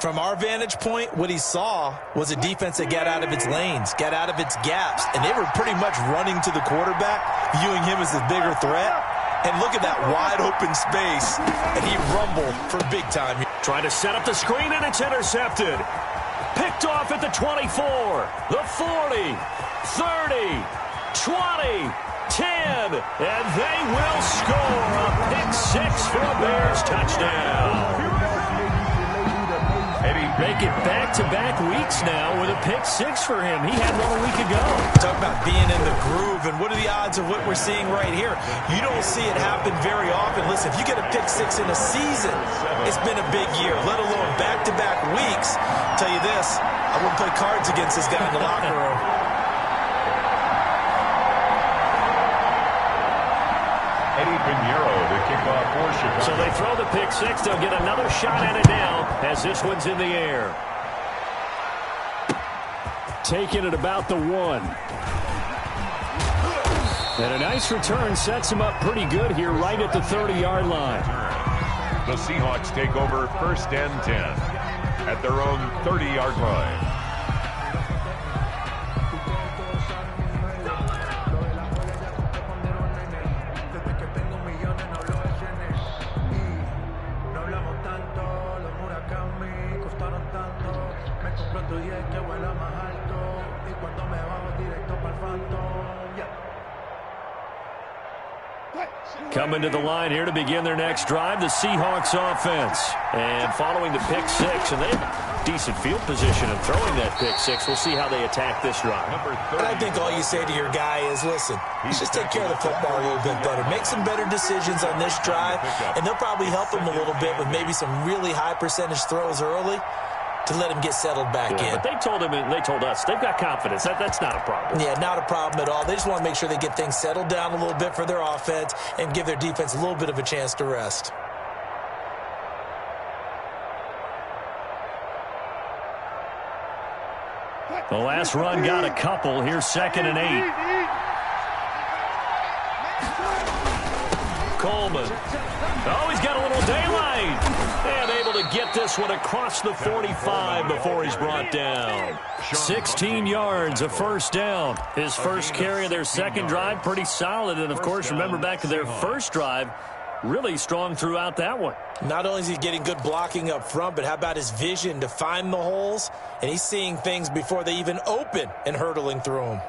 From our vantage point, what he saw was a defense that got out of its lanes, got out of its gaps, and they were pretty much running to the quarterback, viewing him as the bigger threat. And look at that wide open space, and he rumbled for big time. Trying to set up the screen, and it's intercepted. Picked off at the 24, the 40, 30, 20, 10, and they will score a pick six for a Bears touchdown. Make it back-to-back weeks now with a pick six for him. He had one a week ago. Talk about being in the groove, and what are the odds of what we're seeing right here? You don't see it happen very often. Listen, if you get a pick six in a season, it's been a big year, let alone back-to-back weeks. I'll tell you this, I wouldn't play cards against this guy in the locker room. Eddie Pinheiro to kick off for Chicago. So they throw the pick six. They'll get another shot at it now as this one's in the air. Taking it about the 1. And a nice return sets him up pretty good here right at the 30-yard line. The Seahawks take over 1st and 10 at their own 30-yard line. Coming to the line here to begin their next drive, the Seahawks offense. And following the pick six, and they have decent field position in throwing that pick six. We'll see how they attack this drive. And I think all you say to your guy is, listen, let's just take care of the football a little bit better. Make some better decisions on this drive, and they'll probably help him a little bit with maybe some really high percentage throws early to let him get settled back in. But they told him, and they told us, they've got confidence. That's not a problem. Yeah, not a problem at all. They just want to make sure they get things settled down a little bit for their offense and give their defense a little bit of a chance to rest. The last run got a couple. Here's 2nd and 8. Coleman. Oh, he's got a little daylight. And able to get this one across the 45 before he's brought down. 16 yards, a first down. His first carry of their second drive, pretty solid. And, of course, remember back to their first drive, really strong throughout that one. Not only is he getting good blocking up front, but how about his vision to find the holes? And he's seeing things before they even open and hurdling through them.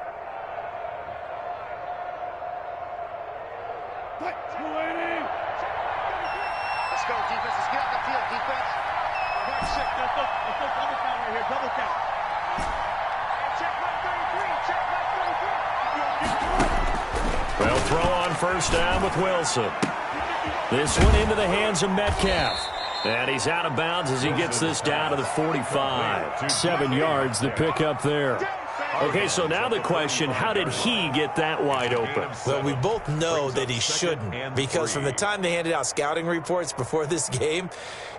They'll throw on first down with Wilson. This one into the hands of Metcalf. And he's out of bounds as he gets this down to the 45. 7 yards, the pickup there. Okay, so now the question, how did he get that wide open? Well, we both know that he shouldn't, because from the time they handed out scouting reports before this game,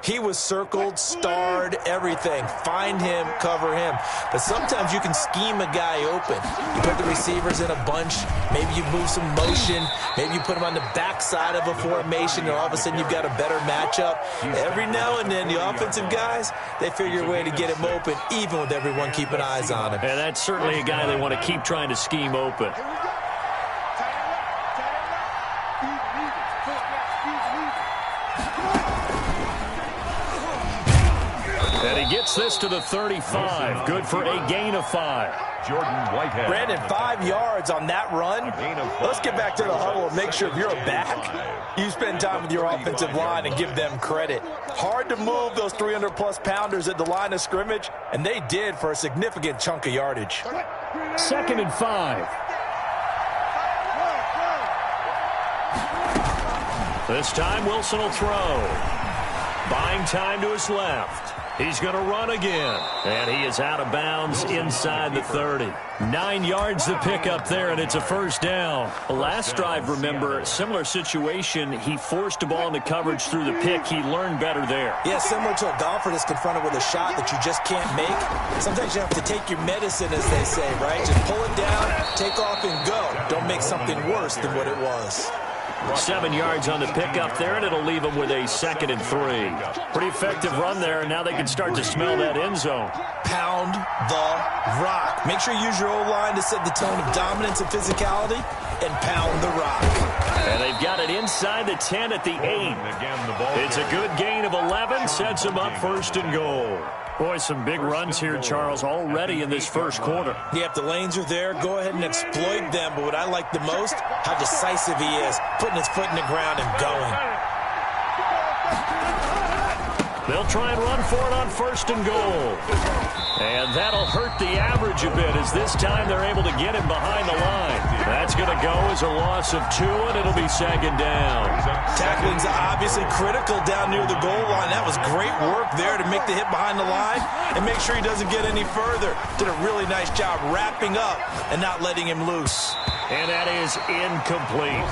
he was circled, starred, everything. Find him, cover him. But sometimes you can scheme a guy open. You put the receivers in a bunch. Maybe you move some motion. Maybe you put him on the backside of a formation, and all of a sudden you've got a better matchup. Every now and then, the offensive guys, they figure a way to get him open, even with everyone keeping eyes on him. And that's certainly a guy they want to keep trying to scheme open. And he gets this to the 35. Good for a gain of 5. Jordan Whitehead. Brandon, 5 yards on that run. Let's get back to the huddle and make sure if you're a back, you spend time with your offensive line and give them credit. Hard to move those 300-plus pounders at the line of scrimmage, and they did for a significant chunk of yardage. 2nd and 5. This time Wilson will throw. Buying time to his left. He's going to run again. And he is out of bounds inside the 30. 9 yards to pick up there, and it's a first down. Last drive, remember, similar situation. He forced the ball into coverage through the pick. He learned better there. Yeah, similar to a golfer that's confronted with a shot that you just can't make. Sometimes you have to take your medicine, as they say, right? Just pull it down, take off, and go. Don't make something worse than what it was. 7 yards on the pickup there, and it'll leave them with a 2nd and 3. Pretty effective run there, and now they can start to smell that end zone. Pound the rock. Make sure you use your O-line to set the tone of dominance and physicality, and pound the rock. And they've got it inside the 10 at the 8. It's a good gain of 11, sets them up 1st and goal. Boy, some big runs here, Charles, already in this first quarter. Yeah, if the lanes are there, go ahead and exploit them. But what I like the most, how decisive he is, putting his foot in the ground and going. They'll try and run for it on 1st and goal. And that'll hurt the average a bit, as this time they're able to get him behind the line. That's going to go as a loss of 2, and it'll be 2nd down. Tackling's obviously critical down near the goal line. That was great work there to make the hit behind the line and make sure he doesn't get any further. Did a really nice job wrapping up and not letting him loose. And that is incomplete.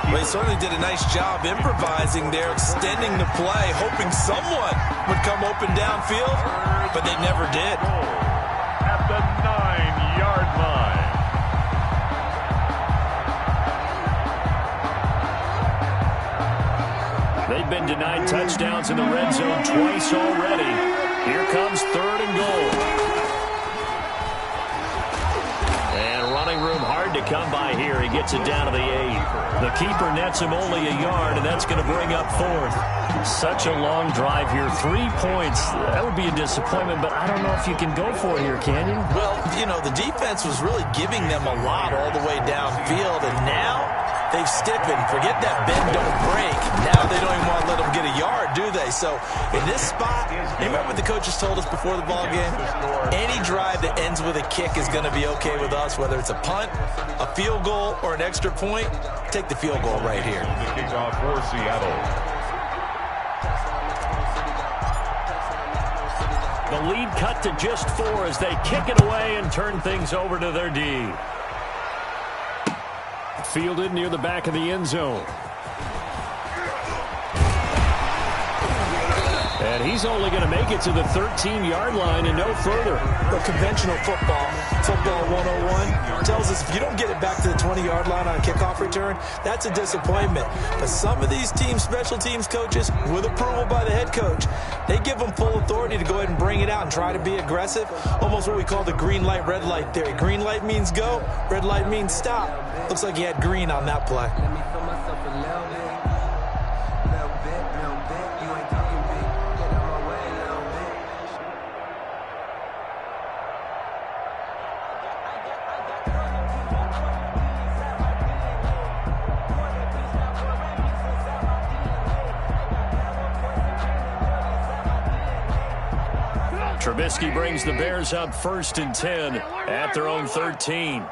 Well, he certainly did a nice job improvising there, extending the play, hoping someone would come open downfield, but they never did. At the 9-yard line. They've been denied touchdowns in the red zone twice already. Here comes 3rd and goal. And running room hard to come by here. He gets it down to the 8. The keeper nets him only a yard, and that's going to bring up 4th. Such a long drive here. 3 points. That would be a disappointment, but I don't know if you can go for it here, can you? Well, you know, the defense was really giving them a lot all the way downfield, and now they've stiffened. Forget that bend, don't break. Now they don't even want to let them get a yard, do they? So in this spot, remember what the coaches told us before the ball game? Any drive that ends with a kick is going to be okay with us, whether it's a punt, a field goal, or an extra point. Take the field goal right here. The kickoff for Seattle. The lead cut to just 4 as they kick it away and turn things over to their D. Fielded near the back of the end zone. And he's only going to make it to the 13-yard line and no further. The conventional football 101, tells us if you don't get it back to the 20-yard line on a kickoff return, that's a disappointment. But some of these special teams coaches, with approval by the head coach, they give them full authority to go ahead and bring it out and try to be aggressive. Almost what we call the green light, red light theory. Green light means go, red light means stop. Looks like he had green on that play. Trubisky brings the Bears up 1st and 10 at their own 13.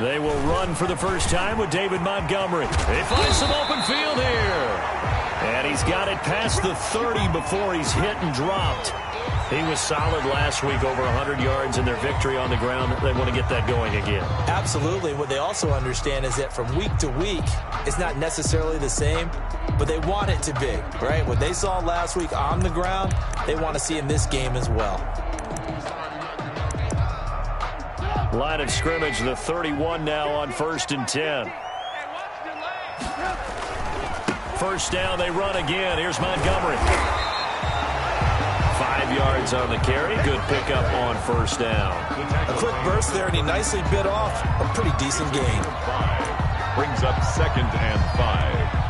They will run for the first time with David Montgomery. They find some open field here. And he's got it past the 30 before he's hit and dropped. He was solid last week, over 100 yards in their victory on the ground. They want to get that going again. Absolutely. What they also understand is that from week to week, it's not necessarily the same, but they want it to be, right? What they saw last week on the ground, they want to see in this game as well. Line of scrimmage, the 31 now on 1st and 10. First down, they run again. Here's Montgomery. 5 yards on the carry. Good pickup on 1st down. A quick burst there, and he nicely bit off a pretty decent gain. Brings up 2nd and 5.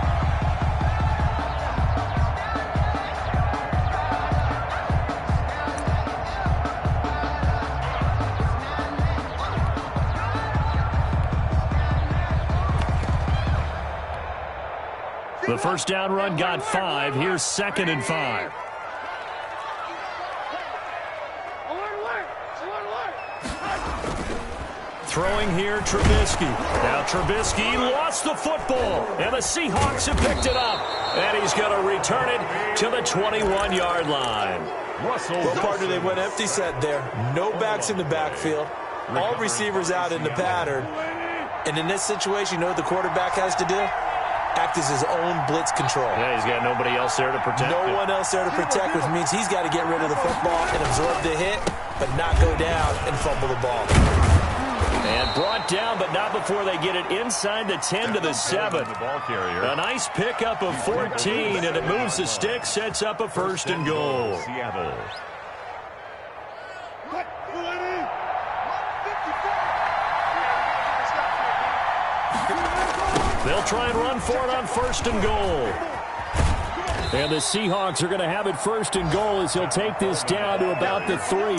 The first down run got 5. Here's 2nd and 5. Throwing here, Trubisky. Now Trubisky lost the football, and the Seahawks have picked it up. And he's going to return it to the 21-yard line. Well, partner, they went empty set there. No backs in the backfield. All receivers out in the pattern. And in this situation, you know what the quarterback has to do? Act as his own blitz control. Yeah, he's got nobody else there to protect him. No one else there to protect, which means he's got to get rid of the football and absorb the hit, but not go down and fumble the ball. And brought down, but not before they get it inside the 10 to the 7. A nice pickup of 14, and it moves the stick, sets up a 1st and goal. Seattle. They'll try and run for it on 1st and goal. And the Seahawks are going to have it 1st and goal as he'll take this down to about the 3.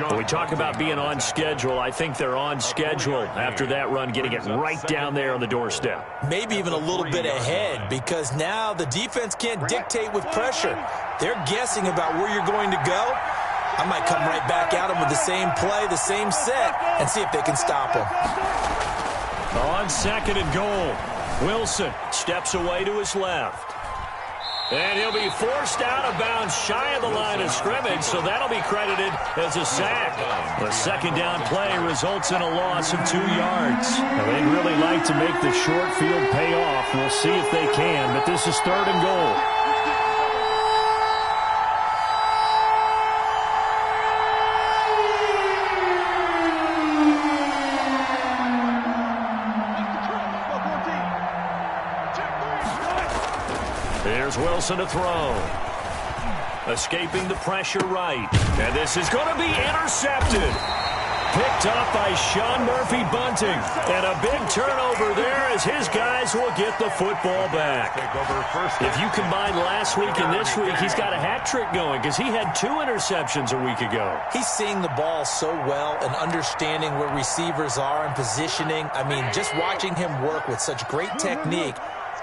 When we talk about being on schedule, I think they're on schedule after that run, getting it right down there on the doorstep. Maybe even a little bit ahead, because now the defense can't dictate with pressure. They're guessing about where you're going to go. I might come right back at them with the same play, the same set, and see if they can stop them. On 2nd and goal, Wilson steps away to his left. And he'll be forced out of bounds shy of the line of scrimmage, so that'll be credited as a sack. The 2nd down play results in a loss of 2 yards. Now, they'd really like to make the short field pay off. We'll see if they can, but this is 3rd and goal. Here's Wilson to throw. Escaping the pressure right. And this is going to be intercepted. Picked up by Sean Murphy-Bunting. And a big turnover there as his guys will get the football back. If you combine last week and this week, he's got a hat trick going because he had 2 interceptions a week ago. He's seeing the ball so well and understanding where receivers are and positioning. I mean, just watching him work with such great technique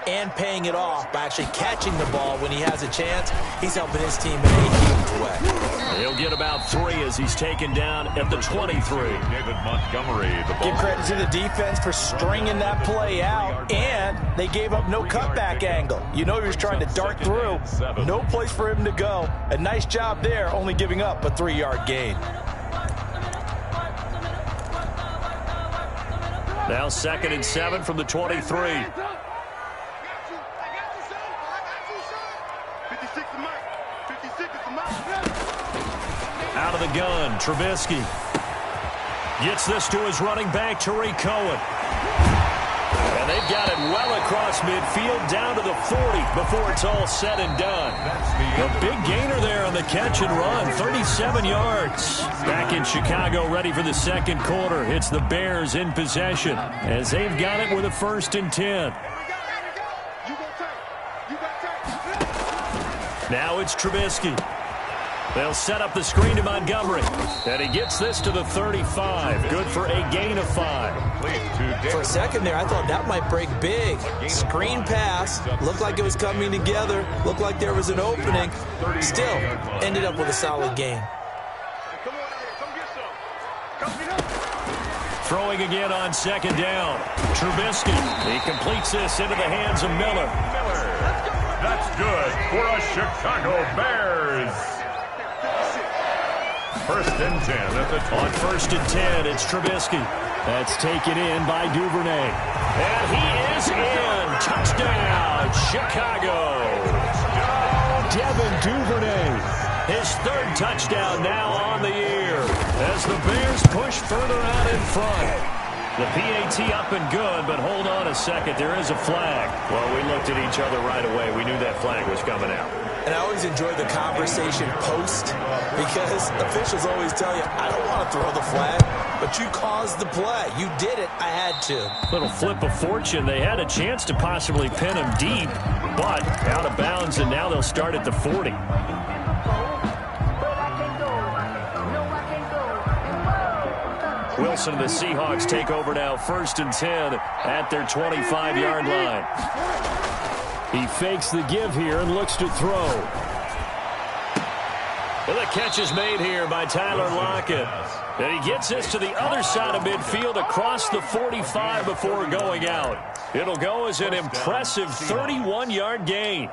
and paying it off by actually catching the ball when he has a chance, he's helping his team in a huge way. He'll get about 3 as he's taken down at the 23. David Montgomery. Give credit to the defense for stringing that play out, and they gave up no cutback angle. You know he was trying to dart through. No place for him to go. A nice job there, only giving up a 3-yard gain. Now 2nd and 7 from the 23. Out of the gun, Trubisky gets this to his running back, Tariq Cohen. And they've got it well across midfield down to the 40 before it's all said and done. A big gainer there on the catch and run, 37 yards. Back in Chicago, ready for the 2nd quarter. It's the Bears in possession as they've got it with a 1st and 10. Now it's Trubisky. They'll set up the screen to Montgomery. And he gets this to the 35. Good for a gain of 5. For a second there, I thought that might break big. Screen pass. Looked like it was coming together. Looked like there was an opening. Still, ended up with a solid gain. Throwing again on 2nd down. Trubisky. He completes this into the hands of Miller. That's good for a Chicago Bears. 1st and 10 at the 20. On 1st and 10, it's Trubisky. That's taken in by Duvernay. And he is in. Touchdown, Chicago. Devin Duvernay. His 3rd touchdown now on the year as the Bears push further out in front. The PAT up and good, but hold on a second. There is a flag. Well, we looked at each other right away. We knew that flag was coming out. And I always enjoy the conversation post because officials always tell you, I don't want to throw the flag, but you caused the play. You did it. I had to. Little flip of fortune. They had a chance to possibly pin him deep, but out of bounds, and now they'll start at the 40. Wilson and the Seahawks take over now, 1st and 10 at their 25-yard line. He fakes the give here and looks to throw. Well, the catch is made here by Tyler Lockett. And he gets this to the other side of midfield across the 45 before going out. It'll go as an impressive 31-yard gain.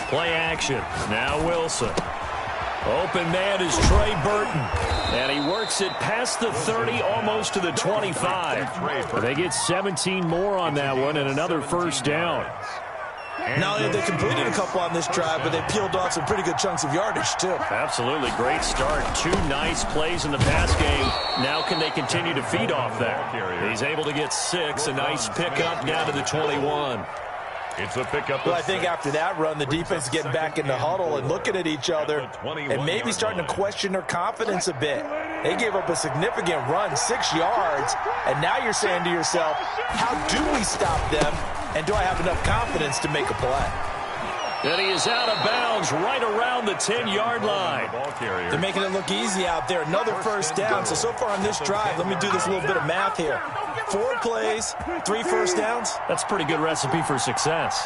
Play action. Now Wilson. Open man is Trey Burton. And he works it past the 30, almost to the 25. They get 17 more on that one and another first down. Not only have they completed a couple on this drive, but they peeled off some pretty good chunks of yardage, too. Absolutely. Great start. 2 nice plays in the pass game. Now can they continue to feed off that? He's able to get 6. A nice pickup down to the 21. It's a pickup. Well, I think after that run, the defense is getting back in the huddle and looking at each other and maybe starting to question their confidence a bit. They gave up a significant run, 6 yards, and now you're saying to yourself, how do we stop them, and do I have enough confidence to make a play? And he is out of bounds right around the 10-yard line. They're making it look easy out there. Another first down. So far on this drive, let me do this little bit of math here. 4 plays, 3 first downs. That's a pretty good recipe for success.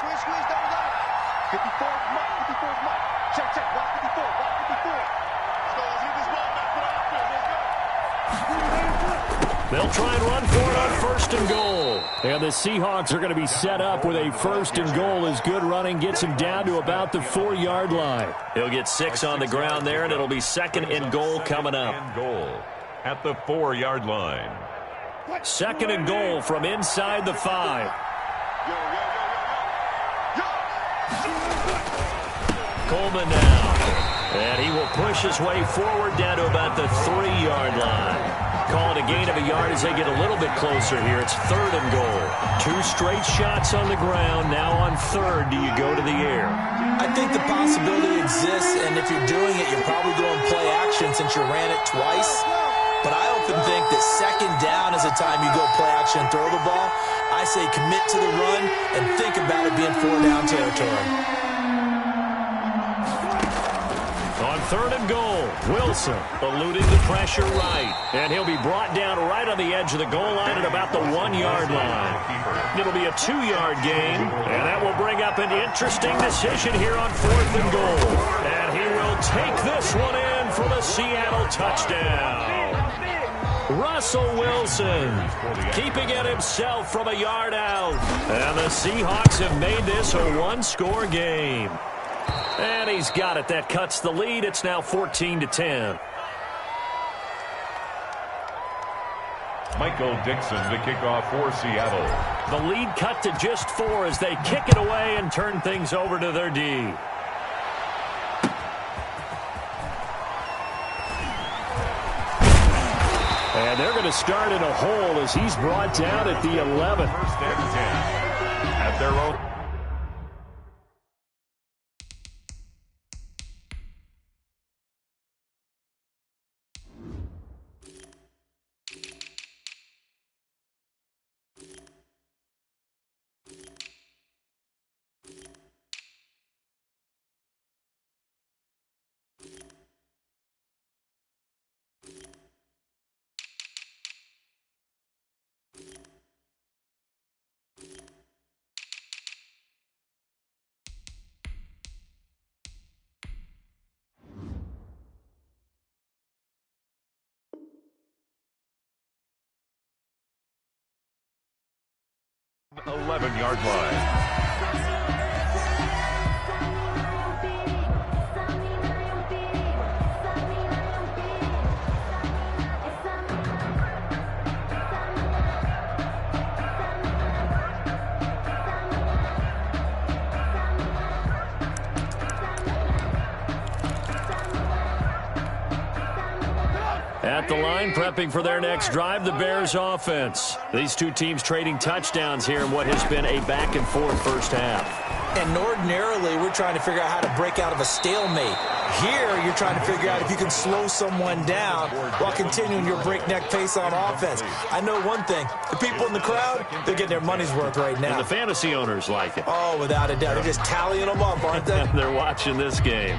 They'll try and run for it on 1st and goal. And the Seahawks are going to be set up with a 1st and goal as good running gets him down to about the 4-yard line. He'll get 6 on the ground there, and it'll be 2nd and goal coming up. Goal at the 4-yard line. 2nd and goal from inside the 5. Coleman now. And he will push his way forward down to about the 3-yard line. Calling a gain of a yard as they get a little bit closer here. It's 3rd and goal. 2 straight shots on the ground. Now on 3rd, do you go to the air? I think the possibility exists, and if you're doing it, you're probably going play action since you ran it twice. But I often think that 2nd down is the time you go play action and throw the ball. I say commit to the run and think about it being 4-down territory. On 3rd and goal, Wilson eluding the pressure right. And he'll be brought down right on the edge of the goal line at about the 1-yard line. It'll be a 2-yard gain, and that will bring up an interesting decision here on 4th and goal. And he will take this one in for the Seattle touchdown. Russell Wilson keeping it himself from a yard out. And the Seahawks have made this a 1-score game. And he's got it. That cuts the lead. It's now 14-10. Michael Dixon to kick off for Seattle. The lead cut to just 4 as they kick it away and turn things over to their D. And they're going to start in a hole as he's brought down at the 11. 1st and 10 at their own. The 11-yard line. At the line, prepping for their next drive, the Bears offense. These two teams trading touchdowns here in what has been a back-and-forth first half. And ordinarily, we're trying to figure out how to break out of a stalemate. Here, you're trying to figure out if you can slow someone down while continuing your breakneck pace on offense. I know one thing. The people in the crowd, they're getting their money's worth right now. And the fantasy owners like it. Oh, without a doubt. They're just tallying them up, aren't they? They're watching this game.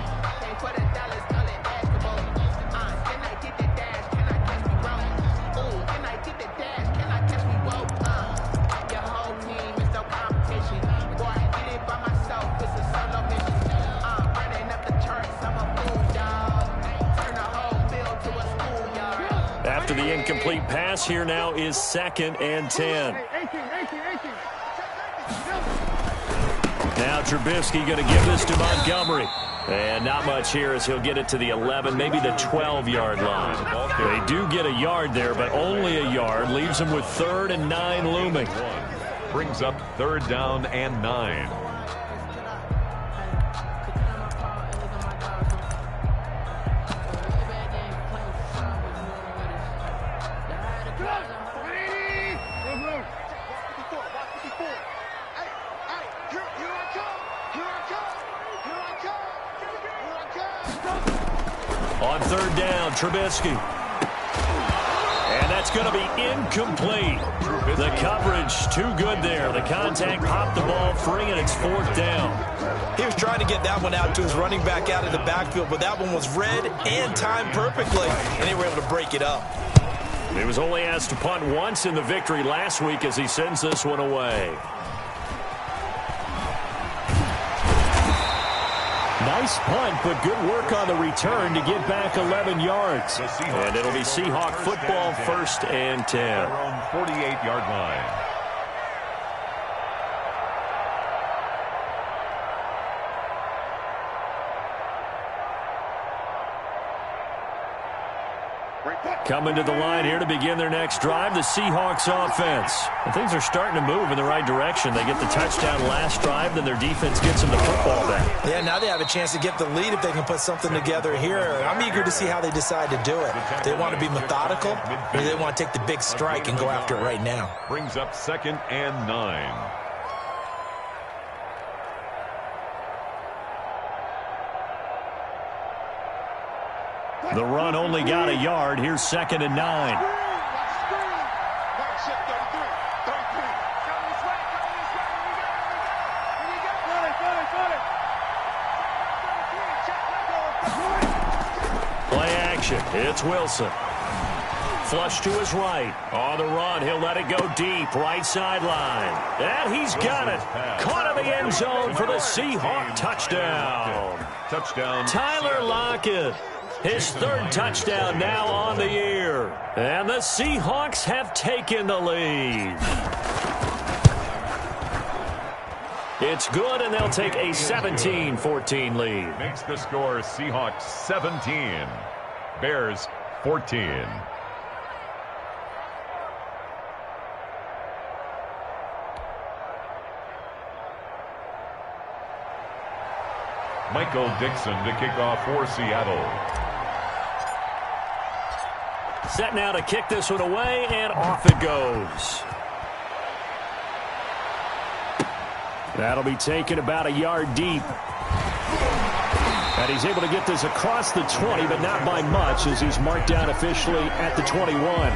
After the incomplete pass, here now is 2nd and 10. Now Trubisky going to give this to Montgomery. And not much here as he'll get it to the 11, maybe the 12-yard line. They do get a yard there, but only a yard. Leaves them with 3rd and 9 looming. Brings up 3rd down and 9. On 3rd down, Trubisky. And that's going to be incomplete. The coverage too good there. The contact popped the ball free, and it's 4th down. He was trying to get that one out to his running back out of the backfield, but that one was read and timed perfectly, and they were able to break it up. He was only asked to punt once in the victory last week as he sends this one away. Nice punt, but good work on the return to get back 11 yards. And it'll be Seahawk football, 1st and 10. Their own 48-yard line. Coming to the line here to begin their next drive, the Seahawks offense. And things are starting to move in the right direction. They get the touchdown last drive, then their defense gets them the football back. Yeah, now they have a chance to get the lead if they can put something together here. I'm eager to see how they decide to do it. They want to be methodical, or they want to take the big strike and go after it right now. Brings up 2nd and 9. The run only got a yard. Here's 2nd and 9. Play action. It's Wilson. Flush to his right. On the run, he'll let it go deep. Right sideline. And he's got it. Caught in the end zone for the Seahawk touchdown. Touchdown. Tyler Lockett. His 3rd touchdown now on the year. And the Seahawks have taken the lead. It's good, and they'll take a 17-14 lead. Makes the score Seahawks 17. Bears 14. Michael Dixon to kick off for Seattle. Set now to kick this one away, and off it goes. That'll be taken about a yard deep. And he's able to get this across the 20, but not by much, as he's marked down officially at the 21.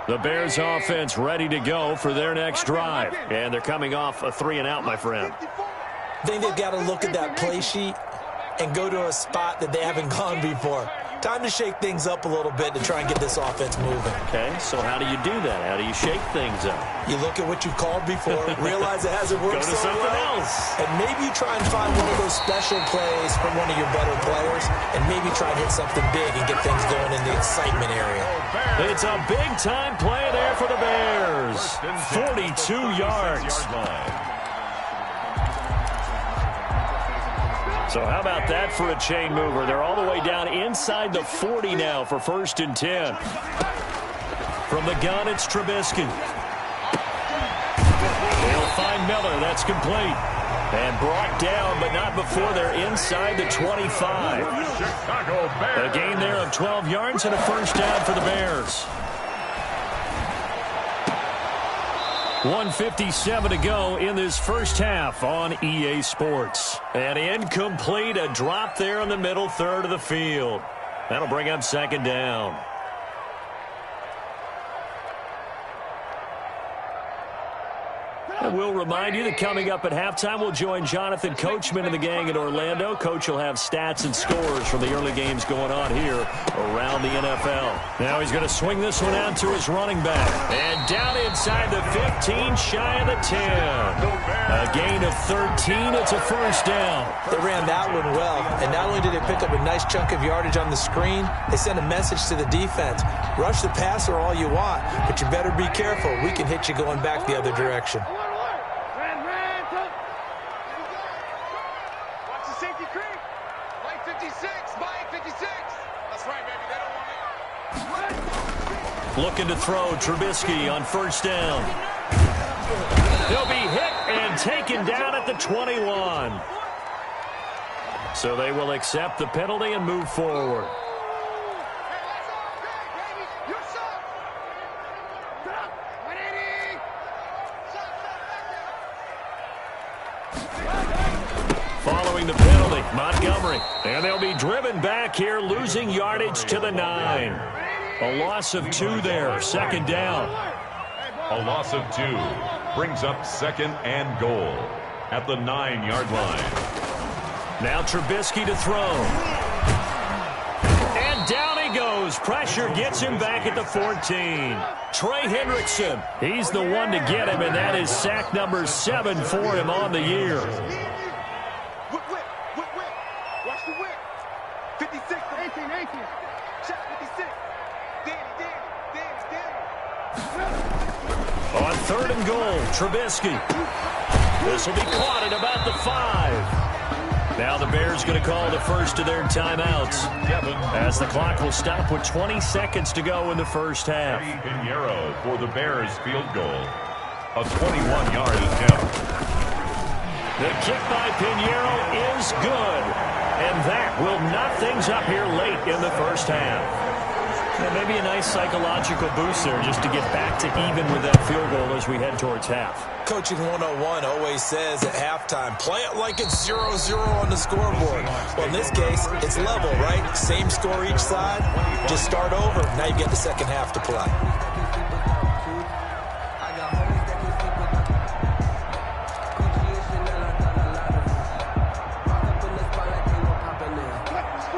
The Bears offense ready to go for their next drive. And they're coming off a 3-and-out, my friend. I think they've got to look at that play sheet and go to a spot that they haven't gone before. Time to shake things up a little bit to try and get this offense moving. Okay, so how do you do that? How do you shake things up? You look at what you've called before, realize it hasn't worked so well, else. and maybe you try and find one of those special plays from one of your better players, and maybe try and hit something big and get things going in the excitement area. It's a big-time play there for the Bears. 42 yards. So how about that for a chain mover? They're all the way down inside the 40 now for 1st and 10. From the gun, it's Trubisky. They'll find Miller. That's complete. And brought down, but not before they're inside the 25. A gain there of 12 yards and a 1st down for the Bears. 1:57 to go in this first half on EA Sports. And incomplete, a drop there in the middle third of the field. That'll bring up 2nd down. And we'll remind you that coming up at halftime, we'll join Jonathan Coachman and the gang in Orlando. Coach will have stats and scores from the early games going on here around the NFL. Now he's going to swing this one out to his running back. And down inside the 15, shy of the 10. A gain of 13. It's a first down. They ran that one well, and not only did they pick up a nice chunk of yardage on the screen, they sent a message to the defense. Rush the passer all you want, but you better be careful. We can hit you going back the other direction. Looking to throw Trubisky on first down. He'll be hit and taken down at the 21. So they will accept the penalty and move forward. Following the penalty, Montgomery. And they'll be driven back here, losing yardage to the 9. A loss of 2 there, second down. A loss of 2 brings up second and goal at the 9-yard line. Now Trubisky to throw. And down he goes. Pressure gets him back at the 14. Trey Hendrickson, he's the one to get him, and that is sack number 7 for him on the year. Watch the whip. 56, 18. Shot 56. On third and goal, Trubisky. This will be caught at about the 5. Now the Bears going to call the first of their timeouts as the clock will stop with 20 seconds to go in the first half. Pinheiro for the Bears field goal. A 21-yard attempt. The kick by Pinheiro is good. And that will knock things up here late in the first half. Yeah, maybe a nice psychological boost there just to get back to even with that field goal as we head towards half. Coaching 101 always says at halftime, play it like it's 0-0 on the scoreboard. Well, in this case, it's level, right? Same score each side. Just start over. Now you get the second half to play.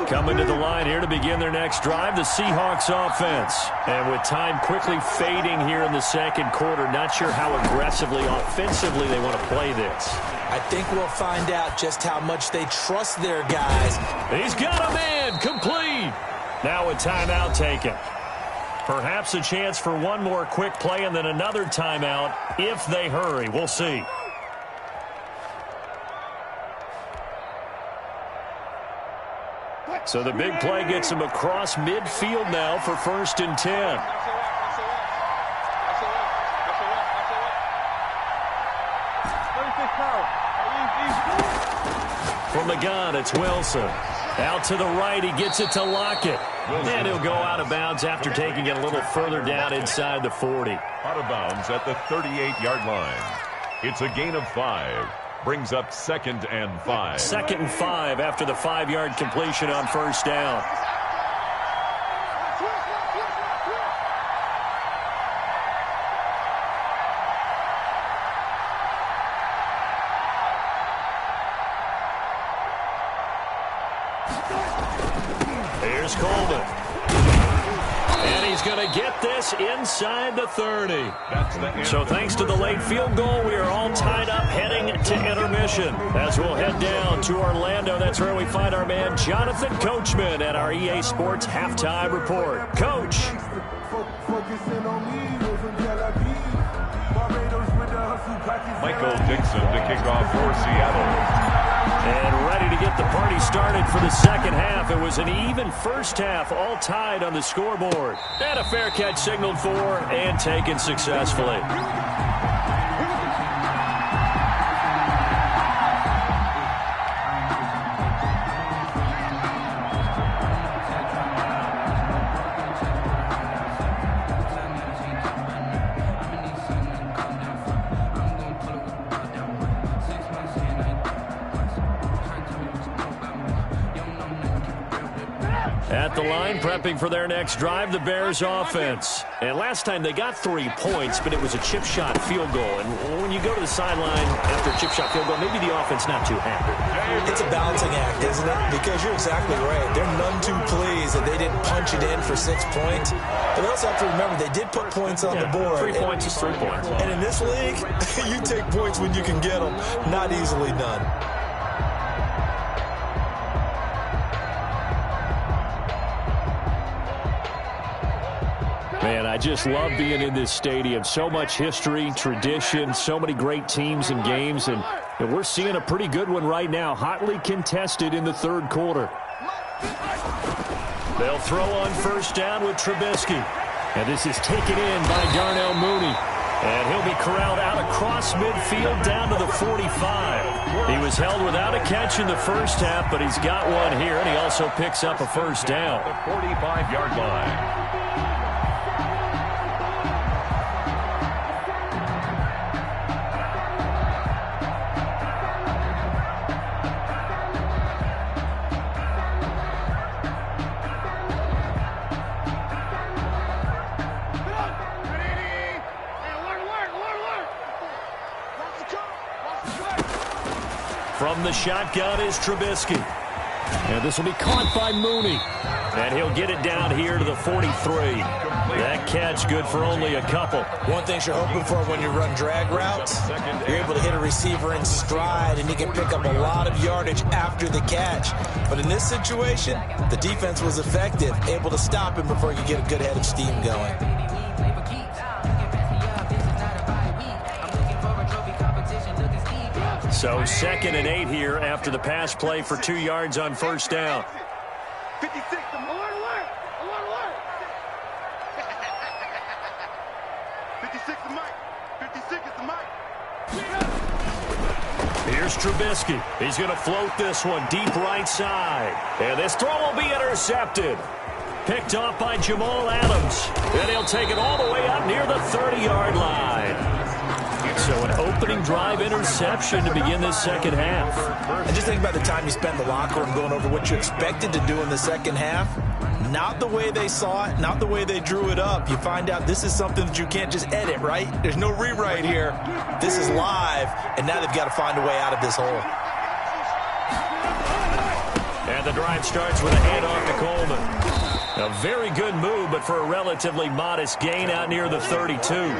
Coming to the line here to begin their next drive, the Seahawks offense. And with time quickly fading here in the second quarter, not sure how aggressively, offensively they want to play this. I think we'll find out just how much they trust their guys. He's got a man, complete. Now a timeout taken. Perhaps a chance for one more quick play and then another timeout if they hurry. We'll see. So the big play gets him across midfield now for first and 10. From the gun, it's Wilson. Out to the right, he gets it to Lockett. And he'll go out of bounds after taking it a little further down inside the 40. Out of bounds at the 38-yard line. It's a gain of 5. Brings up second and 5. Second and 5 after the 5-yard completion on first down. Here's Coleman. And he's going to get this inside the 30. So thanks to the late field goal, we are all tied up heading to intermission. As we'll head down to Orlando, that's where we find our man Jonathan Coachman at our EA Sports Halftime Report. Coach. Michael Dixon to kick off for Seattle. And ready to get the party started for the second half. It was an even first half, all tied on the scoreboard. And a fair catch signaled for and taken successfully. At at the line, prepping for their next drive, the Bears offense. And last time they got 3 points, but it was a chip shot field goal. And when you go to the sideline after a chip shot field goal, maybe the offense not too happy. It's a balancing act, isn't it? Because you're exactly right. They're none too pleased that they didn't punch it in for 6 points. But they also have to remember they did put points on the board. 3 points is 3 points. And in this league, you take points when you can get them. Not easily done. Man, I just love being in this stadium. So much history, tradition, so many great teams and games, and we're seeing a pretty good one right now, hotly contested in the third quarter. They'll throw on first down with Trubisky, and this is taken in by Darnell Mooney. And he'll be corralled out across midfield down to the 45. He was held without a catch in the first half, but he's got one here, and he also picks up a first down. The 45-yard line. From the shotgun is Trubisky. And this will be caught by Mooney. And he'll get it down here to the 43. That catch good for only a couple. One thing you're hoping for when you run drag routes, you're able to hit a receiver in stride, and he can pick up a lot of yardage after the catch. But in this situation, the defense was effective, able to stop him before he could get a good head of steam going. So 2nd and 8 here after the pass play for 2 yards on first down. 56, alert, alert, alert, 56 is Mike. 56 is the Mike. Here's Trubisky. He's going to float this one deep right side. And this throw will be intercepted. Picked off by Jamal Adams. And he'll take it all the way up near the 30-yard line. So an opening drive interception to begin this second half. And just think about the time you spent in the locker room going over what you expected to do in the second half. Not the way they saw it, not the way they drew it up. You find out this is something that you can't just edit, right? There's no rewrite here. This is live, and now they've got to find a way out of this hole. And the drive starts with a handoff to Coleman. A very good move, but for a relatively modest gain out near the 32.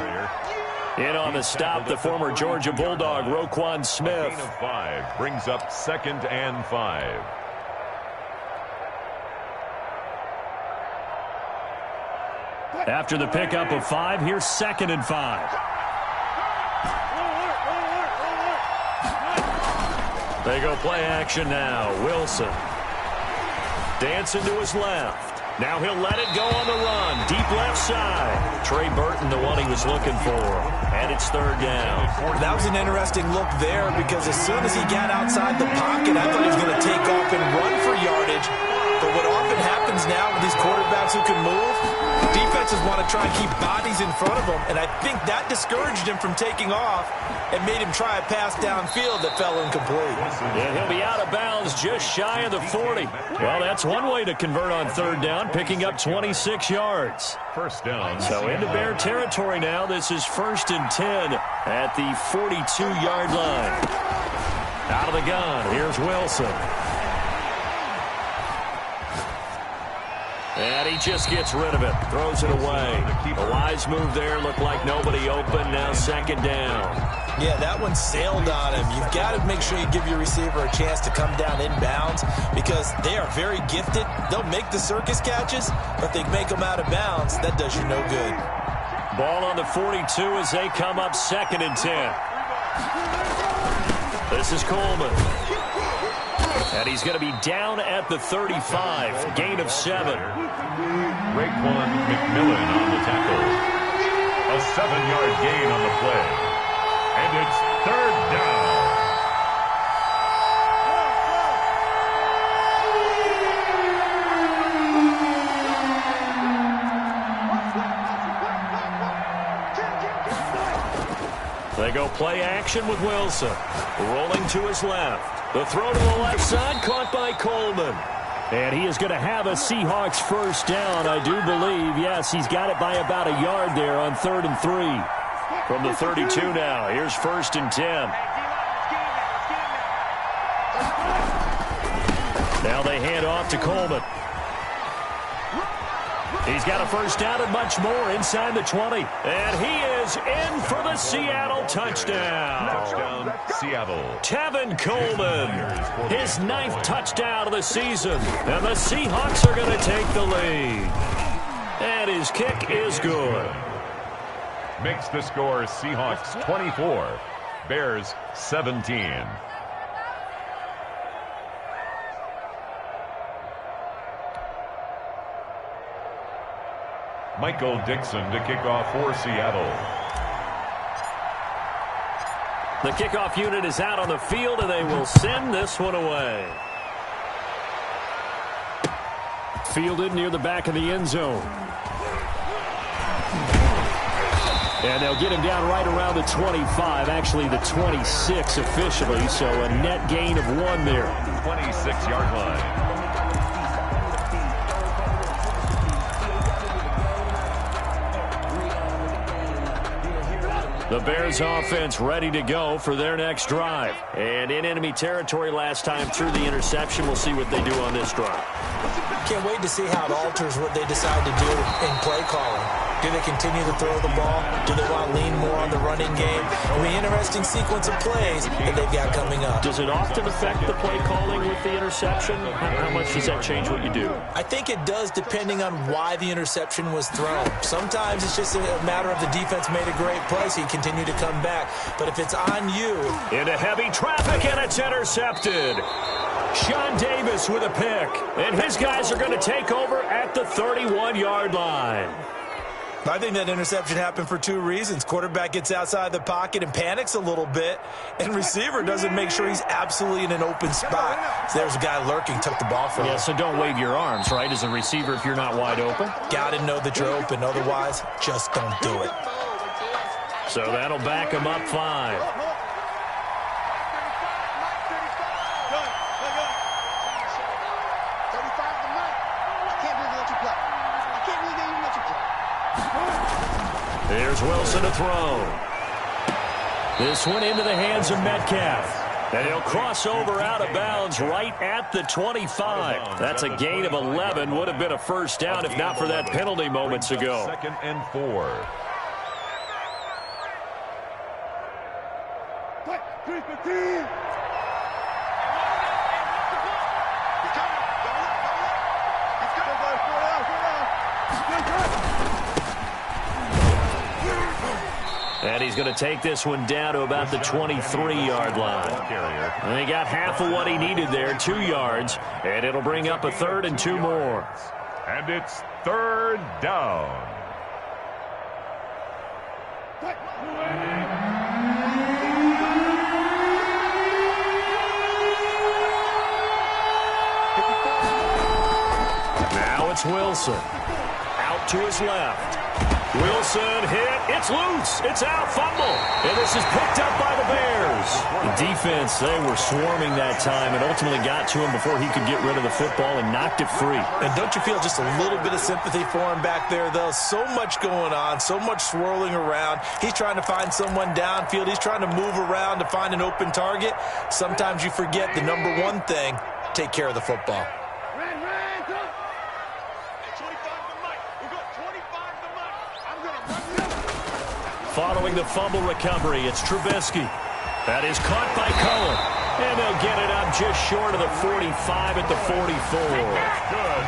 In on the stop, the former Georgia Bulldog, Roquan Smith. Gain of 5 brings up 2nd and 5. After the pickup of 5, here's 2nd and 5. They go play action now. Wilson. Dancing to his left. Now he'll let it go on the run. Deep left side. Trey Burton, the one he was looking for. And it's 3rd down. That was an interesting look there because as soon as he got outside the pocket, I thought he was going to take off and run for yardage. But what often happens now with these quarterbacks who can move, defenses want to try and keep bodies in front of them. And I think that discouraged him from taking off and made him try a pass downfield that fell incomplete. Yeah, he'll be out of bounds just shy of the 40. Well, that's one way to convert on 3rd down, picking up 26 yards. First down. So into Bear territory now. This is 1st and 10 at the 42-yard line. Out of the gun, here's Wilson. And he just gets rid of it, throws it away. A wise move there, looked like nobody open, now 2nd down. Yeah, that one sailed on him. You've got to make sure you give your receiver a chance to come down inbounds because they are very gifted. They'll make the circus catches, but they make them out of bounds. That does you no good. Ball on the 42 as they come up 2nd and 10. This is Coleman. And he's going to be down at the 35. Gain of 7. Raekwon McMillan on the tackle. A 7-yard gain on the play. And it's 3rd down. They go play action with Wilson. Rolling to his left. The throw to the left side, caught by Coleman. And he is going to have a Seahawks first down, I do believe. Yes, he's got it by about a yard there on 3rd and 3. From the 32 now, here's 1st and 10. Now they hand off to Coleman. He's got a first down and much more inside the 20. And he is in for the Seattle touchdown. Touchdown, Seattle. Tevin Coleman, his 9th touchdown of the season. And the Seahawks are going to take the lead. And his kick is good. Makes the score Seahawks 24, Bears 17. Michael Dixon to kick off for Seattle. The kickoff unit is out on the field, and they will send this one away. Fielded near the back of the end zone. And they'll get him down right around the 25, actually the 26 officially, so a net gain of 1 there. 26-yard line. The Bears offense ready to go for their next drive. And in enemy territory last time through the interception. We'll see what they do on this drive. Can't wait to see how it alters what they decide to do in play calling. Do they continue to throw the ball? Do they want to lean more on the running game? It'll be an interesting sequence of plays that they've got coming up. Does it often affect the play calling with the interception? How much does that change what you do? I think it does, depending on why the interception was thrown. Sometimes it's just a matter of the defense made a great play, so you continue to come back. But if it's on you... Into heavy traffic, and it's intercepted. Sean Davis with a pick. And his guys are going to take over at the 31-yard line. I think that interception happened for 2 reasons. Quarterback gets outside the pocket and panics a little bit, and receiver doesn't make sure he's absolutely in an open spot. So there's a guy lurking, took the ball from him. Yeah, so don't wave your arms, right, as a receiver if you're not wide open? Got to know that you're open. Otherwise, just don't do it. So that'll back him up 5. There's Wilson to throw. This one into the hands of Metcalf. And he'll cross over out of bounds right at the 25. That's a gain of 11. Would have been a first down if not for that penalty moments ago. 2nd and 4. And he's going to take this one down to about the 23-yard line. And he got half of what he needed there, 2 yards. And it'll bring up a 3rd and 2 more. And it's 3rd down. Now it's Wilson. Out to his left. Wilson hit. It's loose. It's out. Fumble. And this is picked up by the Bears. The defense, they were swarming that time and ultimately got to him before he could get rid of the football and knocked it free. And don't you feel just a little bit of sympathy for him back there, though? So much going on, so much swirling around. He's trying to find someone downfield. He's trying to move around to find an open target. Sometimes you forget the number one thing, take care of the football. Following the fumble recovery, it's Trubisky. That is caught by Cohen. And they'll get it up just short of the 45 at the 44.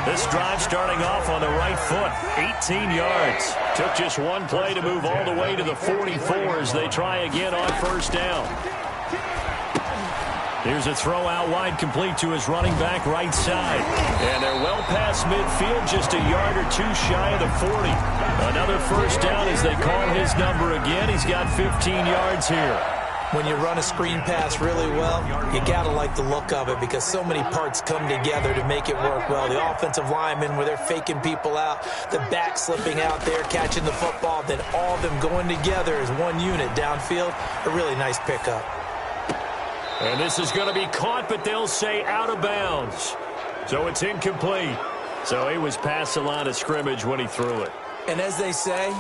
This drive starting off on the right foot, 18 yards. Took just one play to move all the way to the 44 as they try again on first down. Here's a throw out wide, complete to his running back right side. And they're well past midfield, just a yard or 2 shy of the 40. Another first down as they call his number again. He's got 15 yards here. When you run a screen pass really well, you got to like the look of it because so many parts come together to make it work well. The offensive linemen, where they're faking people out, the back slipping out there, catching the football, then all of them going together as one unit downfield. A really nice pickup. And this is going to be caught, but they'll say out of bounds. So it's incomplete. So he was past the line of scrimmage when he threw it. And as they say,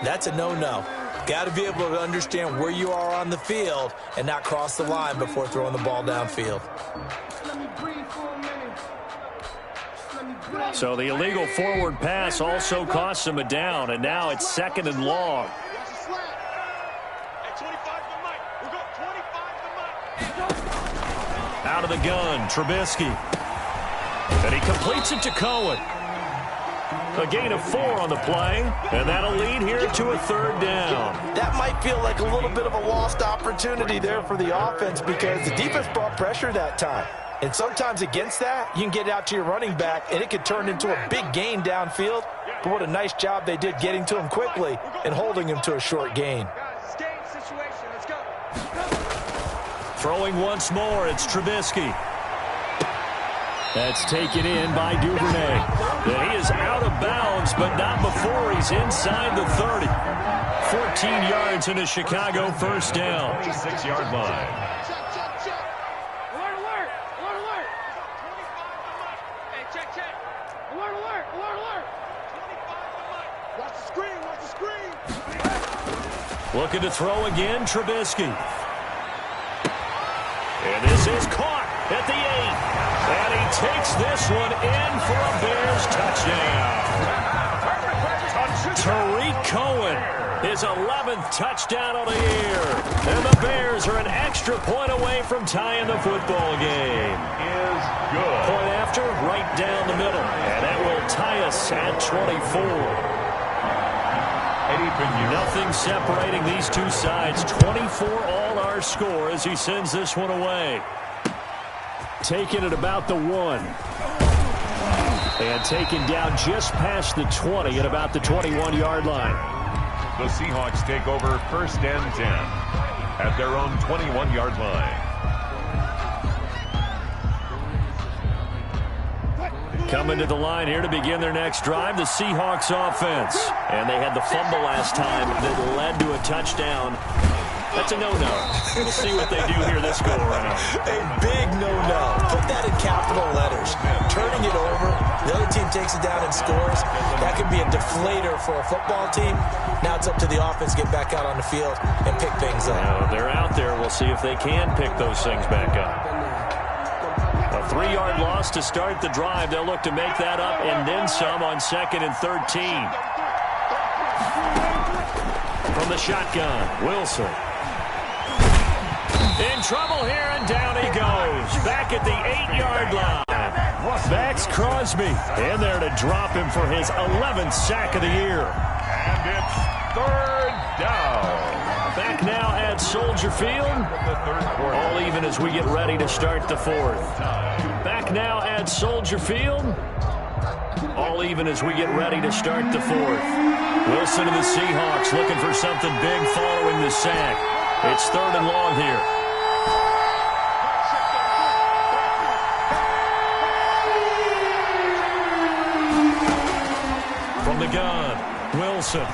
that's a no-no. Got to be able to understand where you are on the field and not cross the line before throwing the ball downfield. So the illegal forward pass also costs him a down, and now it's 2nd and long. Out of the gun, Trubisky. And he completes it to Cohen. A gain of 4 on the play, and that'll lead here to a 3rd down. That might feel like a little bit of a lost opportunity there for the offense because the defense brought pressure that time. And sometimes against that, you can get out to your running back, and it could turn into a big gain downfield. But what a nice job they did getting to him quickly and holding him to a short gain. Throwing once more, it's Trubisky. That's taken in by Duvernay. He is out of bounds, but not before he's inside the 30. 14 yards in a Chicago 1st down. 6-yard line. Alert, alert! Alert, alert! Hey, check, check! Alert, alert! Alert, alert! Watch the screen! Watch the screen! Looking to throw again, Trubisky. And this is caught at the 8. And he takes this one in for a Bears touchdown. Tariq Cohen, his 11th touchdown of the year. And the Bears are an extra point away from tying the football game. Is good. Point after, right down the middle. And that will tie us at 24. Nothing separating these two sides. 24 all our score as he sends this one away. Taken at about the 1. And taken down just past the 20 at about the 21-yard line. The Seahawks take over 1st and 10 at their own 21-yard line. Coming to the line here to begin their next drive, the Seahawks offense. And they had the fumble last time that led to a touchdown. That's a no-no. We'll see what they do here this go-around. A big no-no. Put that in capital letters. Turning it over, the other team takes it down and scores. That could be a deflator for a football team. Now it's up to the offense to get back out on the field and pick things up. They're out there. We'll see if they can pick those things back up. A 3-yard loss to start the drive. They'll look to make that up and then some on 2nd and 13. From the shotgun, Wilson. In trouble here, and down he goes. Back at the 8-yard line. Max Crosby in there to drop him for his 11th sack of the year. And it's 3rd down. Back now at Soldier Field. All even as we get ready to start the 4th. Back now at Soldier Field. All even as we get ready to start the 4th. Wilson and the Seahawks looking for something big following the sack. It's 3rd and long here. From the gun, Wilson.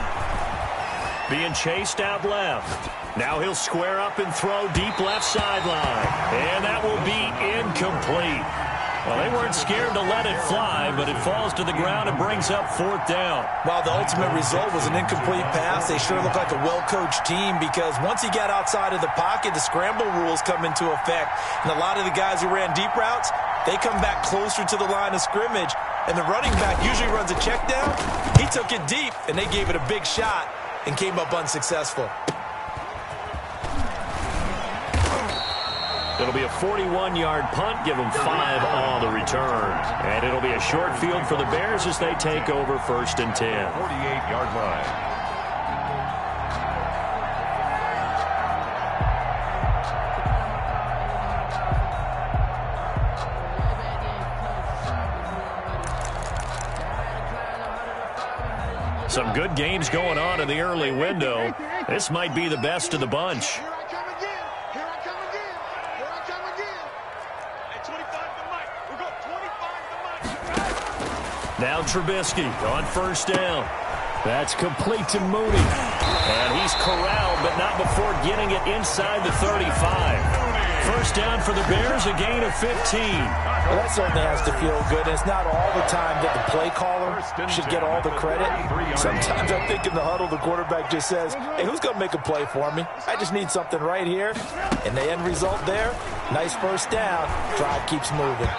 Being chased out left. Now he'll square up and throw deep left sideline. And that will be incomplete. Well, they weren't scared to let it fly, but it falls to the ground and brings up 4th down. While the ultimate result was an incomplete pass, they sure look like a well-coached team because once he got outside of the pocket, the scramble rules come into effect. And a lot of the guys who ran deep routes, they come back closer to the line of scrimmage. And the running back usually runs a check down. He took it deep, and they gave it a big shot and came up unsuccessful. It'll be a 41-yard punt, give them 5 on the return. And it'll be a short field for the Bears as they take over 1st and 10. 48-yard line. Some good games going on in the early window. This might be the best of the bunch. Now Trubisky on 1st down. That's complete to Mooney. And he's corralled, but not before getting it inside the 35. First down for the Bears, a gain of 15. Well, that certainly has to feel good. And it's not all the time that the play caller should get all the credit. Sometimes I think in the huddle, the quarterback just says, hey, who's going to make a play for me? I just need something right here. And the end result there, nice first down. Drive keeps moving.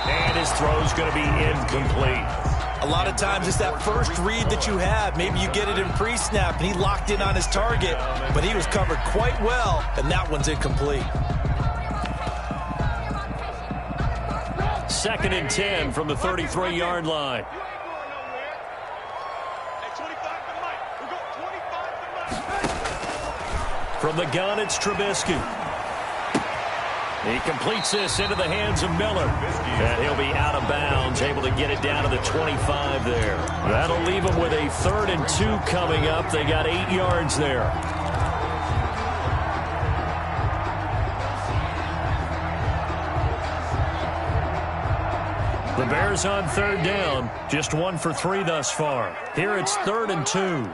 And his throw's going to be incomplete. A lot of times it's that first read that you have. Maybe you get it in pre-snap, and he locked in on his target, but he was covered quite well, and that one's incomplete. 2nd and 10 from the 33-yard line. From the gun, it's Trubisky. He completes this into the hands of Miller. And he'll be out of bounds, able to get it down to the 25 there. That'll leave them with a 3rd and 2 coming up. They got 8 yards there. The Bears on 3rd down, just 1 for 3 thus far. Here it's 3rd and 2.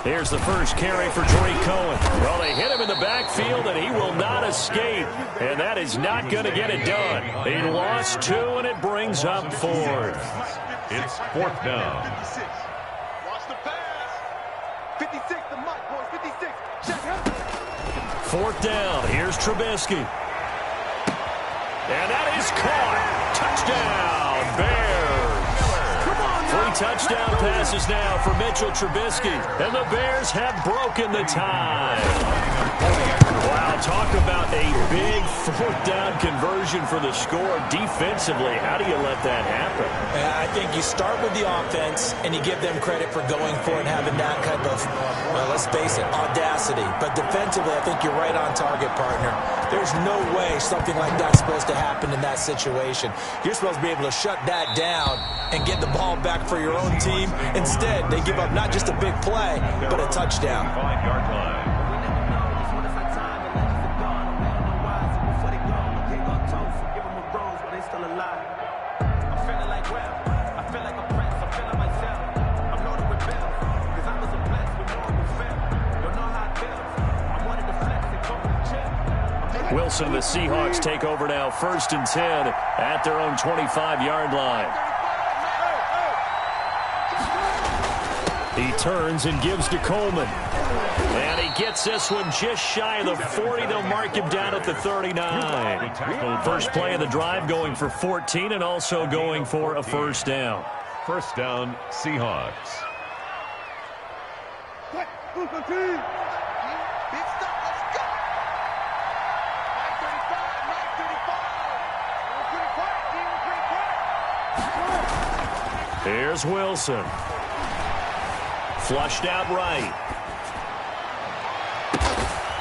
Here's the first carry for Tariq Cohen. Well, they hit him in the backfield, and he will not escape. And that is not going to get it done. He lost 2, and it brings up 4th. It's 4th down. 56. Watch the pass. 56, the mic, boys. 56. Check out. 4th down. Here's Trubisky. And that is caught. Touchdown, Bears. 3 touchdown passes now for Mitchell Trubisky. And the Bears have broken the tie. Wow, talk about a big 4th down conversion for the score. Defensively, how do you let that happen? I think you start with the offense, and you give them credit for going for it and having that kind of, well, let's face it, audacity. But defensively, I think you're right on target, partner. There's no way something like that's supposed to happen in that situation. You're supposed to be able to shut that down and get the ball back for your own team. Instead, they give up not just a big play, but a touchdown. 5-yard line. Wilson, the Seahawks take over now, 1st and 10 at their own 25-yard line. He turns and gives to Coleman. And he gets this one just shy of the 40. They'll mark him down at the 39. First play of the drive going for 14 and also going for a first down. First down, Seahawks. Here's Wilson. Flushed out right.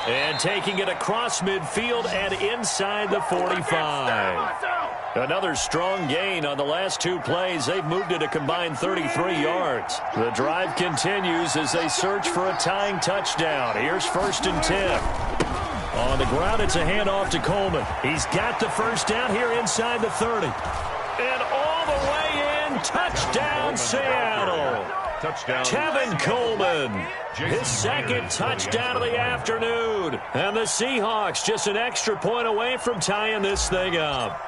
And taking it across midfield and inside the 45. Another strong gain on the last 2 plays. They've moved it a combined 33 yards. The drive continues as they search for a tying touchdown. Here's 1st and 10. On the ground, it's a handoff to Coleman. He's got the first down here inside the 30. And all the way in, touchdown Seattle. Touchdown. Tevin Coleman, his 2nd touchdown of the afternoon. And the Seahawks just an extra point away from tying this thing up.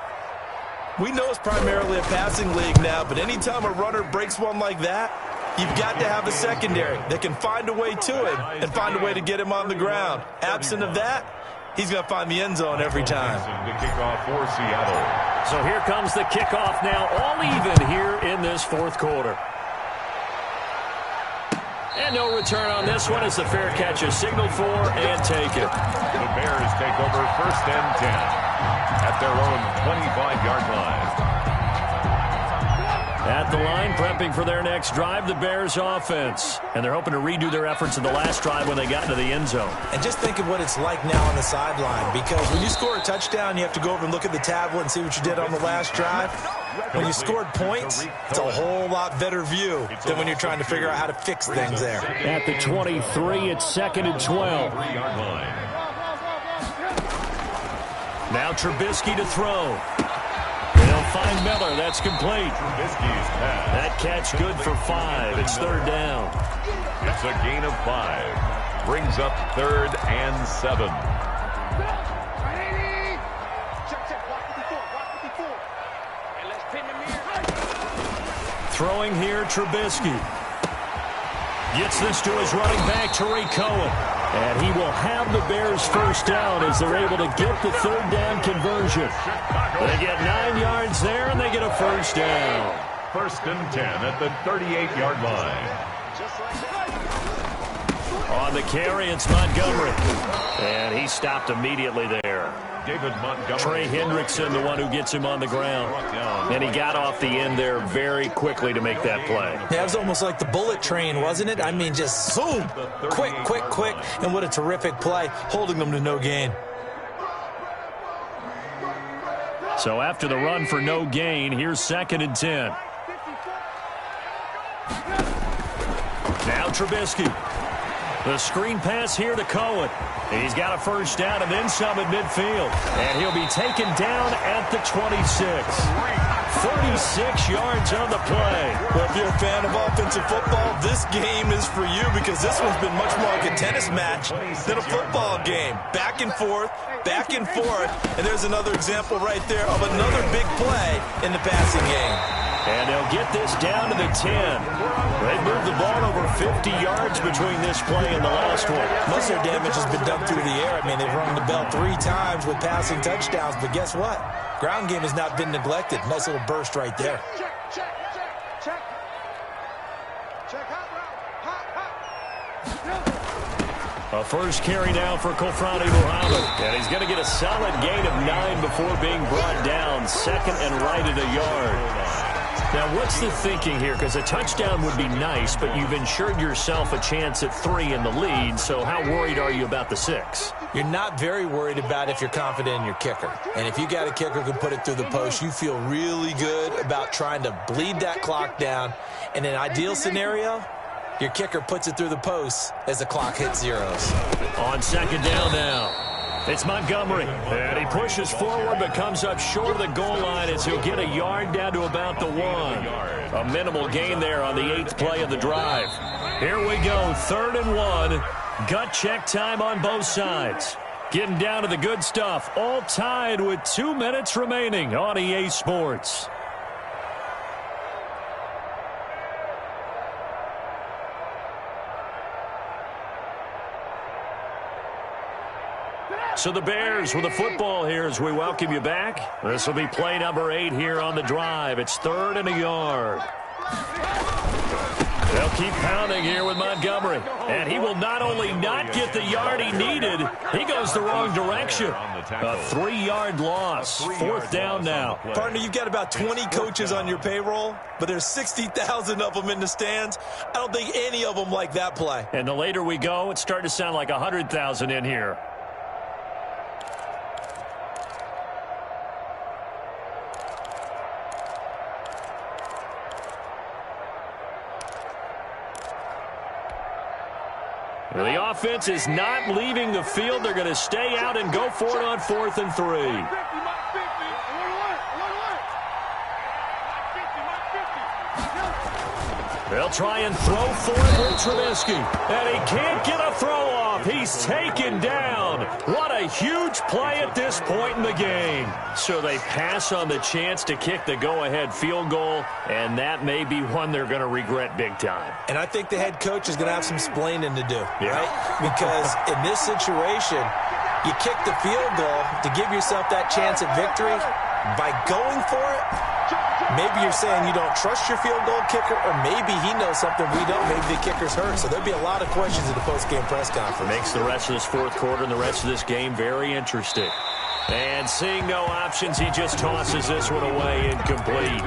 We know it's primarily a passing league now, but anytime a runner breaks one like that, you've got to have a secondary that can find a way to him and find a way to get him on the ground. Absent of that, he's going to find the end zone every time. The kickoff for Seattle. So here comes the kickoff now, all even here in this 4th quarter. And no return on this one as the fair catch is signaled for and taken. The Bears take over 1st and 10 at their own 25-yard line. At the line, prepping for their next drive, the Bears offense. And they're hoping to redo their efforts in the last drive when they got into the end zone. And just think of what it's like now on the sideline, because when you score a touchdown, you have to go over and look at the tablet and see what you did on the last drive. When you scored points, it's a whole lot better view than when you're trying to figure out how to fix things there. At the 23, it's 2nd and 12. Now Trubisky to throw. They'll find Miller. That's complete. Trubisky's pass. That catch good for 5. It's third down. It's a gain of 5. Brings up 3rd and 7. Throwing here, Trubisky. Gets this to his running back, Tariq Cohen. And he will have the Bears first down as they're able to get the third down conversion. They get 9 yards there, and they get a first down. 1st and 10 at the 38-yard line. On the carry, it's Montgomery. And he stopped immediately there. David Montgomery. Trey Hendrickson, the one who gets him on the ground. And he got off the end there very quickly to make that play. Yeah, it was almost like the bullet train, wasn't it? I mean, just zoom, quick, quick, quick. And what a terrific play, holding them to no gain. So after the run for no gain, here's 2nd and 10. Now Trubisky. The screen pass here to Cohen. He's got a first down and then some at midfield. And he'll be taken down at the 26. 36 yards on the play. Well, if you're a fan of offensive football, this game is for you because this one's been much more like a tennis match than a football game. Back and forth, and there's another example right there of another big play in the passing game. And they'll get this down to the 10. They've moved the ball over 50 yards between this play and the last one. Most of their damage has been done through the air. I mean, they've rung the bell 3 times with passing touchdowns, but guess what? Ground game has not been neglected. Nice little burst right there. A first carry now for Kofrani Muhammad. And he's going to get a solid gain of 9 before being brought down. 2nd and right at a yard. Now, what's the thinking here? Because a touchdown would be nice, but you've ensured yourself a chance at 3 in the lead. So how worried are you about the 6? You're not very worried about if you're confident in your kicker. And if you got a kicker who can put it through the post, you feel really good about trying to bleed that clock down. In an ideal scenario, your kicker puts it through the post as the clock hits zeros. On 2nd down now. It's Montgomery, and he pushes forward but comes up short of the goal line as he'll get a yard down to about the 1. A minimal gain there on the 8th play of the drive. Here we go, 3rd and 1. Gut check time on both sides. Getting down to the good stuff, all tied with 2 minutes remaining on EA Sports. So the Bears with the football here as we welcome you back. This will be play number 8 here on the drive. It's 3rd and a yard. They'll keep pounding here with Montgomery. And he will not only not get the yard he needed, he goes the wrong direction. A 3-yard loss. 4th down now. Partner, you've got about 20 coaches on your payroll, but there's 60,000 of them in the stands. I don't think any of them like that play. And the later we go, it's starting to sound like 100,000 in here. The offense is not leaving the field. They're going to stay out and go for it on 4th and 3. They'll try and throw for it with Trubisky. And he can't get a throw off. He's taken down. What a huge play at this point in the game. So they pass on the chance to kick the go-ahead field goal, and that may be one they're going to regret big time. And I think the head coach is going to have some splaining to do, right? Because in this situation, you kick the field goal to give yourself that chance at victory. By going for it, maybe you're saying you don't trust your field goal kicker, or maybe he knows something we don't. Maybe the kicker's hurt. So there'll be a lot of questions at the post-game press conference. Makes the rest of this 4th quarter and the rest of this game very interesting. And seeing no options, he just tosses this one away incomplete.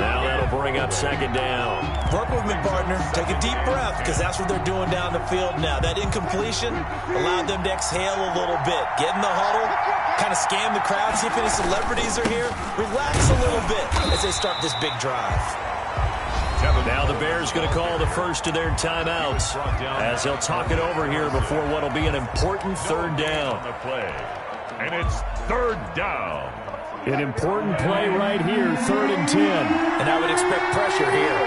Now that'll bring up 2nd down. Work with me, partner. Take a deep breath, because that's what they're doing down the field now. That incompletion allowed them to exhale a little bit. Get in the huddle, kind of scan the crowd, see if any celebrities are here. Relax a little bit as they start this big drive. Now the Bears going to call the first of their timeouts as they'll talk it over here before what will be an important 3rd down. And it's 3rd down. An important play right here, 3rd and 10. And I would expect pressure here.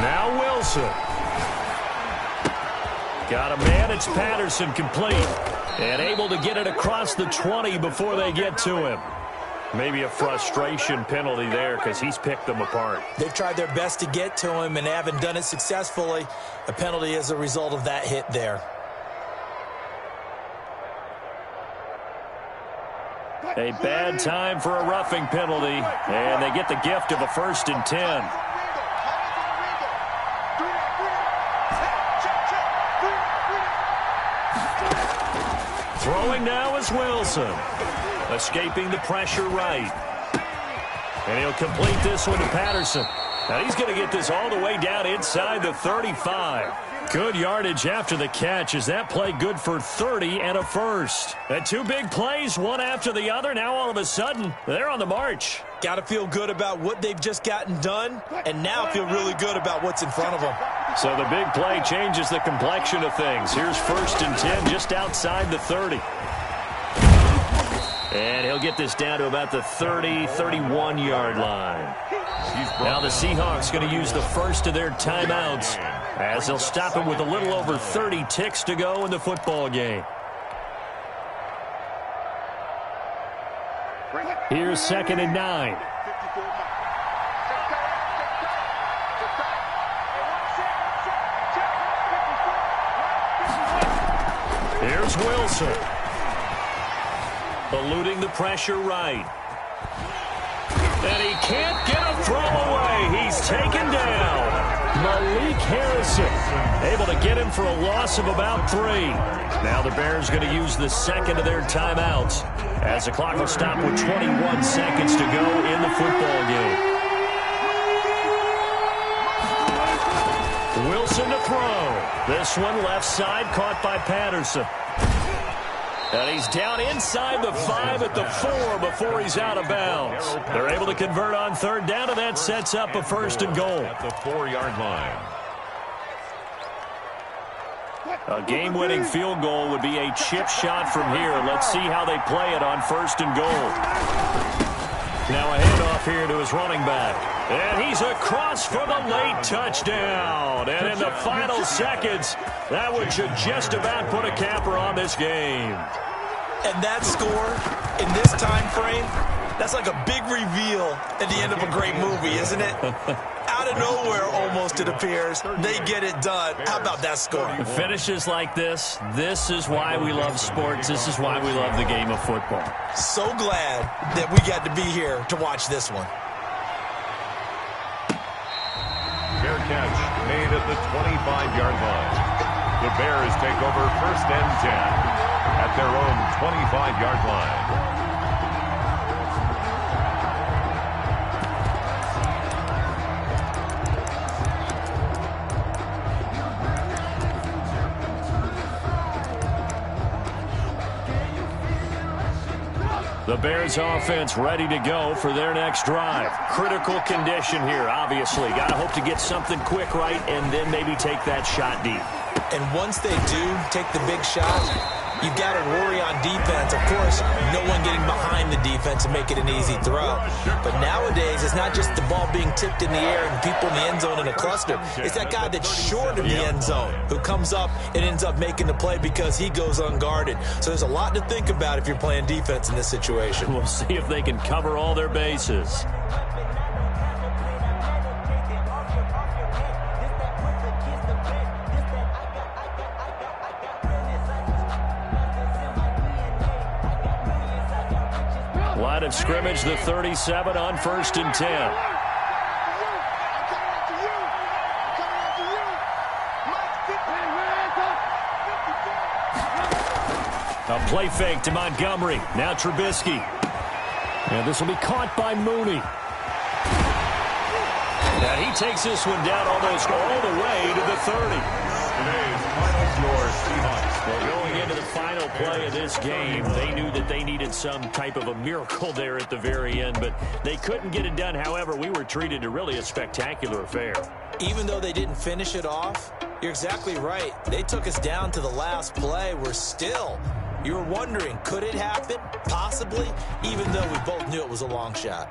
Now Wilson. Got a man, it's Patterson, complete. And able to get it across the 20 before they get to him. Maybe a frustration penalty there because he's picked them apart. They've tried their best to get to him and haven't done it successfully. A penalty as a result of that hit there. A bad time for a roughing penalty, and they get the gift of a 1st and 10. Throwing now is Wilson. Escaping the pressure right. And he'll complete this one to Patterson. Now he's going to get this all the way down inside the 35. Good yardage after the catch. Is that play good for 30 and a first? And 2 big plays, one after the other. Now all of a sudden, they're on the march. Got to feel good about what they've just gotten done, and now feel really good about what's in front of them. So the big play changes the complexion of things. Here's 1st and 10 just outside the 30. And he'll get this down to about the 30, 31-yard line. Now the Seahawks going to use the first of their timeouts as they'll stop him with a little over 30 ticks to go in the football game. Here's 2nd and 9. Here's Wilson. Eluding the pressure right. And he can't get a throw away. He's taken down. Malik Harrison able to get him for a loss of about 3. Now the Bears going to use the second of their timeouts as the clock will stop with 21 seconds to go in the football game. Wilson to throw. This one left side caught by Patterson. And he's down inside the 5 at the 4 before he's out of bounds. They're able to convert on 3rd down, and that sets up a 1st and goal. At the 4-yard line. A game-winning field goal would be a chip shot from here. Let's see how they play it on 1st and goal. Now a handoff here to his running back. And he's across for the late touchdown. And in the final seconds, that one should just about put a capper on this game. And that score in this time frame, that's like a big reveal at the end of a great movie, isn't it? Out of nowhere, almost, it appears. They get it done. How about that score? Finishes like this is why we love sports. This is why we love the game of football. So glad that we got to be here to watch this one. Fair catch made at the 25-yard line. The Bears take over 1st and 10 at their own 25-yard line. The Bears offense ready to go for their next drive. Critical condition here, obviously. Got to hope to get something quick right and then maybe take that shot deep. And once they do take the big shot, you've got to worry on defense. Of course, no one getting behind the defense and make it an easy throw. But nowadays, it's not just the ball being tipped in the air and people in the end zone in a cluster. It's that guy that's short of the end zone who comes up and ends up making the play because he goes unguarded. So there's a lot to think about if you're playing defense in this situation. We'll see if they can cover all their bases. Line of scrimmage, the 37 on 1st and 10. A play fake to Montgomery. Now Trubisky. And this will be caught by Mooney. And he takes this one down almost all the way to the 30. Today's final score, Seahawks. Well, going into the final play of this game, they knew that they needed some type of a miracle there at the very end, but they couldn't get it done. However, we were treated to really a spectacular affair. Even though they didn't finish it off, you're exactly right. They took us down to the last play. We're still, You were wondering, could it happen? Possibly, even though we both knew it was a long shot.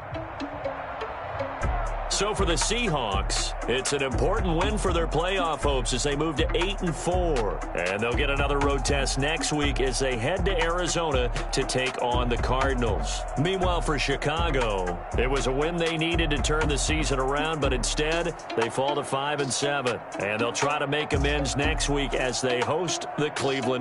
So for the Seahawks, it's an important win for their playoff hopes as they move to 8-4. And they'll get another road test next week as they head to Arizona to take on the Cardinals. Meanwhile, for Chicago, it was a win they needed to turn the season around, but instead they fall to 5-7. And they'll try to make amends next week as they host the Cleveland